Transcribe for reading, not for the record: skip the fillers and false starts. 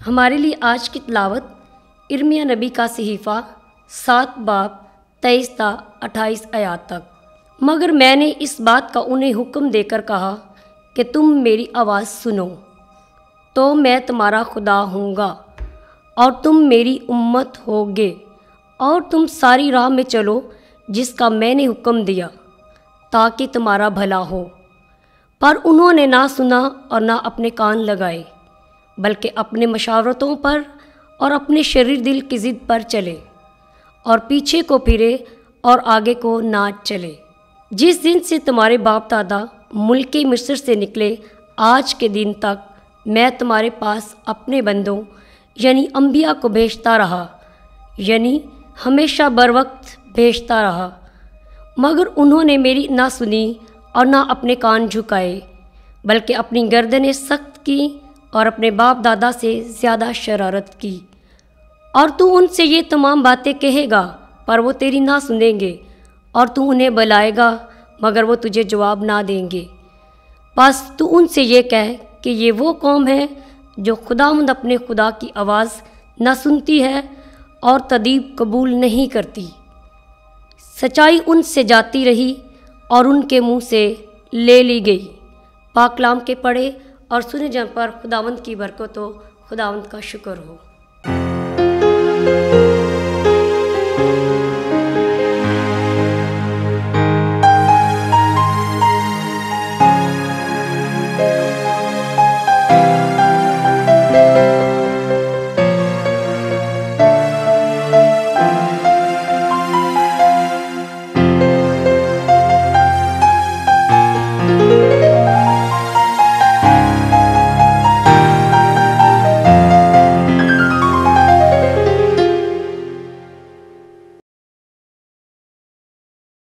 हमारे लिए आज की तिलावत इर्मिया नबी का सहीफ़ा 7 बाब 23 ता 28 आयात तक। मगर मैंने इस बात का उन्हें हुक्म देकर कहा कि तुम मेरी आवाज़ सुनो, तो मैं तुम्हारा खुदा हूँगा और तुम मेरी उम्मत होगे, और तुम सारी राह में चलो जिसका मैंने हुक्म दिया, ताकि तुम्हारा भला हो। पर उन्होंने ना सुना और ना अपने कान लगाए, बल्कि अपने मशावरतों पर और अपने शरीर दिल की ज़िद पर चले, और पीछे को फिरे और आगे को ना चले। जिस दिन से तुम्हारे बाप दादा मुल्के मिस्र से निकले आज के दिन तक मैं तुम्हारे पास अपने बंदों यानी अंबिया को भेजता रहा, यानी हमेशा बर वक्त भेजता रहा। मगर उन्होंने मेरी ना सुनी और ना अपने कान झुकाए, बल्कि अपनी गर्दनें सख्त की और अपने बाप दादा से ज़्यादा शरारत की। और तू उनसे ये तमाम बातें कहेगा, पर वो तेरी ना सुनेंगे, और तू उन्हें बुलाएगा मगर वो तुझे जवाब ना देंगे। बस तू उनसे ये कह कि ये वो कौम है जो खुदावंद अपने खुदा की आवाज़ न सुनती है और तदीब कबूल नहीं करती। सच्चाई उनसे जाती रही और उनके मुंह से ले ली गई। पाकलाम के पढ़े और सुने जाने पर खुदावंद की बरकत हो, खुदावंद का शुक्र हो।